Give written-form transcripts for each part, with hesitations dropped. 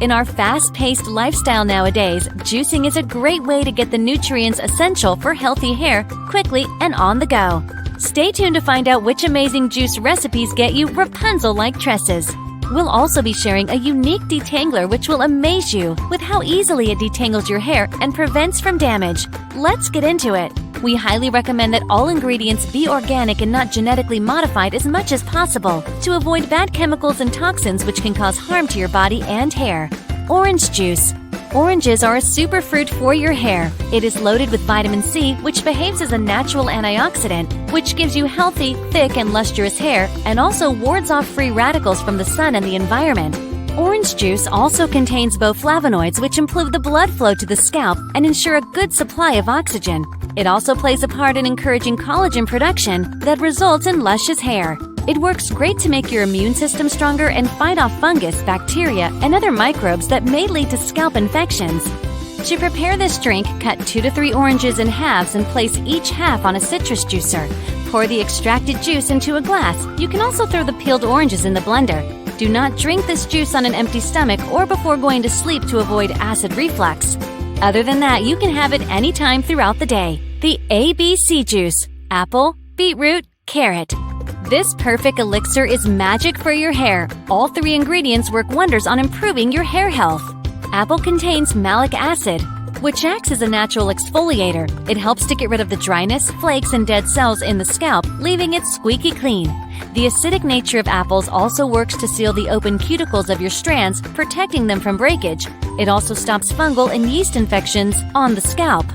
In our fast-paced lifestyle nowadays, juicing is a great way to get the nutrients essential for healthy hair quickly and on the go. Stay tuned to find out which amazing juice recipes get you Rapunzel-like tresses. We'll also be sharing a unique detangler which will amaze you with how easily it detangles your hair and prevents from damage. Let's get into it. We highly recommend that all ingredients be organic and not genetically modified as much as possible to avoid bad chemicals and toxins which can cause harm to your body and hair. Orange juice. Oranges are a superfruit for your hair. It is loaded with vitamin C, which behaves as a natural antioxidant, which gives you healthy, thick, and lustrous hair, and also wards off free radicals from the sun and the environment. Orange juice also contains boflavonoids, which improve the blood flow to the scalp and ensure a good supply of oxygen. It also plays a part in encouraging collagen production that results in luscious hair. It works great to make your immune system stronger and fight off fungus, bacteria, and other microbes that may lead to scalp infections. To prepare this drink, cut 2 to 3 oranges in halves and place each half on a citrus juicer. Pour the extracted juice into a glass. You can also throw the peeled oranges in the blender. Do not drink this juice on an empty stomach or before going to sleep to avoid acid reflux. Other than that, you can have it anytime throughout the day. The ABC juice: apple, beetroot, carrot. This perfect elixir is magic for your hair. All 3 ingredients work wonders on improving your hair health. Apple contains malic acid, which acts as a natural exfoliator. It helps to get rid of the dryness, flakes, and dead cells in the scalp, leaving it squeaky clean. The acidic nature of apples also works to seal the open cuticles of your strands, protecting them from breakage. It also stops fungal and yeast infections on the scalp.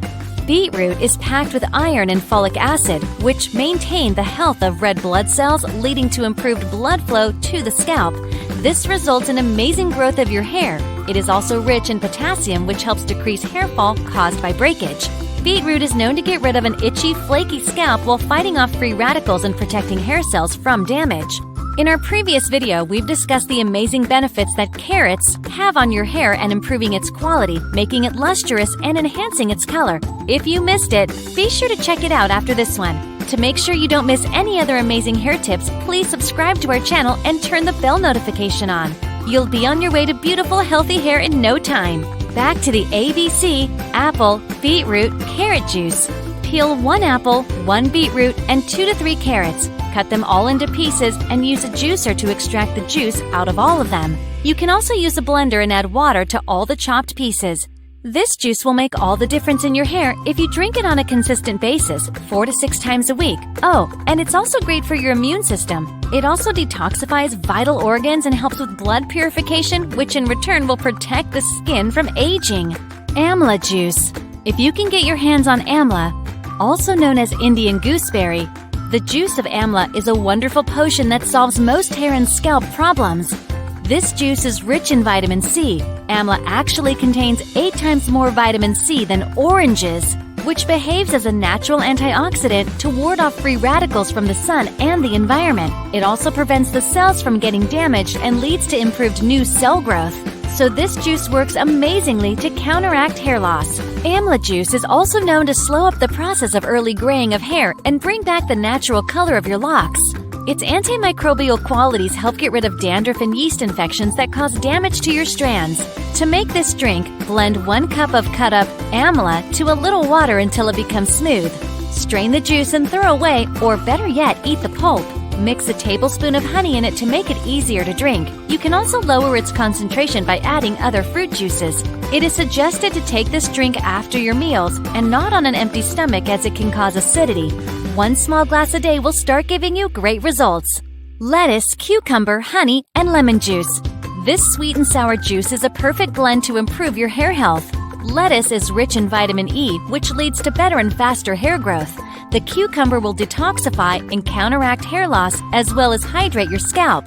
Beetroot is packed with iron and folic acid, which maintain the health of red blood cells, leading to improved blood flow to the scalp. This results in amazing growth of your hair. It is also rich in potassium, which helps decrease hair fall caused by breakage. Beetroot is known to get rid of an itchy, flaky scalp while fighting off free radicals and protecting hair cells from damage. In our previous video, we've discussed the amazing benefits that carrots have on your hair and improving its quality, making it lustrous and enhancing its color. If you missed it, be sure to check it out after this one. To make sure you don't miss any other amazing hair tips, please subscribe to our channel and turn the bell notification on. You'll be on your way to beautiful, healthy hair in no time. Back to the ABC, apple, beetroot, carrot juice. Peel 1 apple, 1 beetroot, and 2 to 3 carrots. Cut them all into pieces and use a juicer to extract the juice out of all of them. You can also use a blender and add water to all the chopped pieces. This juice will make all the difference in your hair if you drink it on a consistent basis, 4 to 6 times a week. Oh, and it's also great for your immune system. It also detoxifies vital organs and helps with blood purification, which in return will protect the skin from aging. Amla juice. If you can get your hands on amla, also known as Indian gooseberry, the juice of amla is a wonderful potion that solves most hair and scalp problems. This juice is rich in vitamin C. Amla actually contains 8 times more vitamin C than oranges, which behaves as a natural antioxidant to ward off free radicals from the sun and the environment. It also prevents the cells from getting damaged and leads to improved new cell growth. So this juice works amazingly to counteract hair loss. Amla juice is also known to slow up the process of early graying of hair and bring back the natural color of your locks. Its antimicrobial qualities help get rid of dandruff and yeast infections that cause damage to your strands. To make this drink, blend 1 cup of cut-up amla to a little water until it becomes smooth. Strain the juice and throw away, or better yet, eat the pulp. Mix a tablespoon of honey in it to make it easier to drink. You can also lower its concentration by adding other fruit juices. It is suggested to take this drink after your meals and not on an empty stomach as it can cause acidity. 1 small glass a day will start giving you great results. Lettuce, cucumber, honey, and lemon juice. This sweet and sour juice is a perfect blend to improve your hair health. Lettuce is rich in vitamin E, which leads to better and faster hair growth. The cucumber will detoxify and counteract hair loss as well as hydrate your scalp.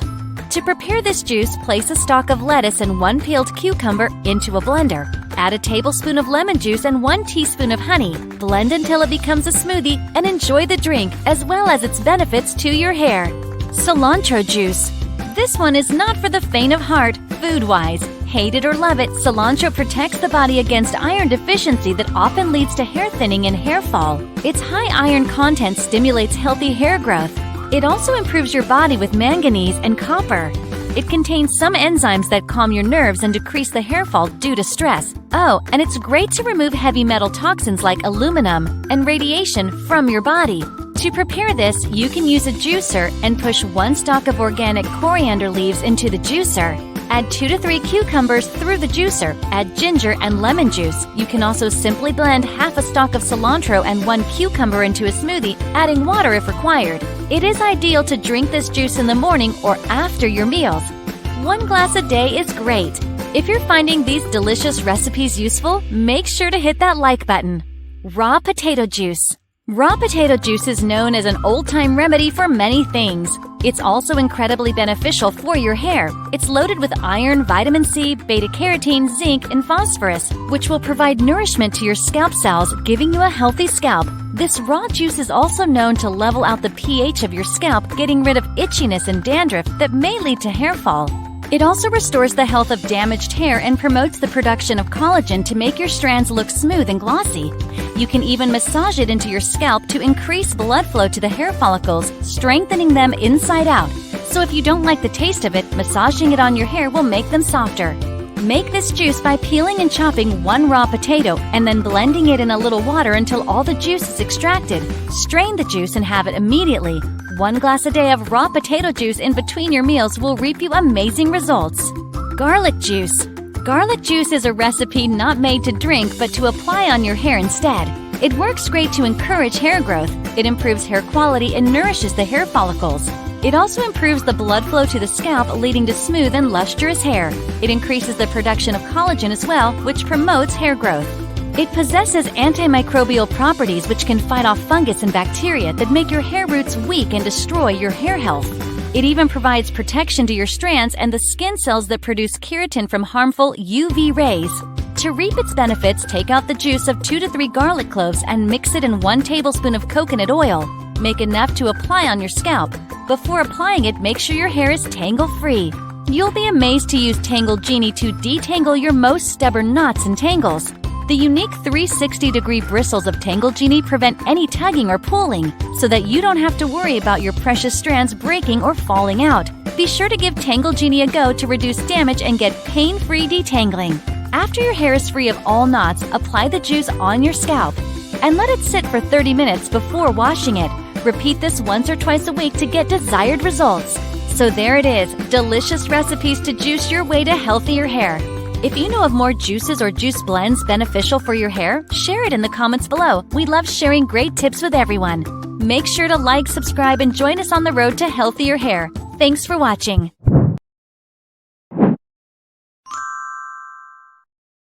To prepare this juice, place a stalk of lettuce and 1 peeled cucumber into a blender. Add a tablespoon of lemon juice and 1 teaspoon of honey. Blend until it becomes a smoothie and enjoy the drink as well as its benefits to your hair. Cilantro juice. This one is not for the faint of heart, food-wise. Hate it or love it, cilantro protects the body against iron deficiency that often leads to hair thinning and hair fall. Its high iron content stimulates healthy hair growth. It also improves your body with manganese and copper. It contains some enzymes that calm your nerves and decrease the hair fall due to stress. Oh, and it's great to remove heavy metal toxins like aluminum and radiation from your body. To prepare this, you can use a juicer and push 1 stalk of organic coriander leaves into the juicer. Add 2 to 3 cucumbers through the juicer. Add ginger and lemon juice. You can also simply blend half a stalk of cilantro and 1 cucumber into a smoothie, adding water if required. It is ideal to drink this juice in the morning or after your meals. 1 glass a day is great. If you're finding these delicious recipes useful, make sure to hit that like button. Raw potato juice. Raw potato juice is known as an old-time remedy for many things. It's also incredibly beneficial for your hair. It's loaded with iron, vitamin C, beta-carotene, zinc, and phosphorus, which will provide nourishment to your scalp cells, giving you a healthy scalp. This raw juice is also known to level out the pH of your scalp, getting rid of itchiness and dandruff that may lead to hair fall. It also restores the health of damaged hair and promotes the production of collagen to make your strands look smooth and glossy. You can even massage it into your scalp to increase blood flow to the hair follicles, strengthening them inside out. So if you don't like the taste of it, massaging it on your hair will make them softer. Make this juice by peeling and chopping 1 raw potato and then blending it in a little water until all the juice is extracted. Strain the juice and have it immediately. 1 glass a day of raw potato juice in between your meals will reap you amazing results. Garlic juice. Garlic juice is a recipe not made to drink but to apply on your hair instead. It works great to encourage hair growth. It improves hair quality and nourishes the hair follicles. It also improves the blood flow to the scalp, leading to smooth and lustrous hair. It increases the production of collagen as well, which promotes hair growth. It possesses antimicrobial properties which can fight off fungus and bacteria that make your hair roots weak and destroy your hair health. It even provides protection to your strands and the skin cells that produce keratin from harmful UV rays. To reap its benefits, take out the juice of 2 to 3 garlic cloves and mix it in 1 tablespoon of coconut oil. Make enough to apply on your scalp. Before applying it, make sure your hair is tangle-free. You'll be amazed to use TangleGenie to detangle your most stubborn knots and tangles. The unique 360-degree bristles of TangleGenie prevent any tugging or pulling, so that you don't have to worry about your precious strands breaking or falling out. Be sure to give TangleGenie a go to reduce damage and get pain-free detangling. After your hair is free of all knots, apply the juice on your scalp and let it sit for 30 minutes before washing it. Repeat this once or twice a week to get desired results. So there it is, delicious recipes to juice your way to healthier hair. If you know of more juices or juice blends beneficial for your hair, share it in the comments below. We love sharing great tips with everyone. Make sure to like, subscribe, and join us on the road to healthier hair. Thanks for watching.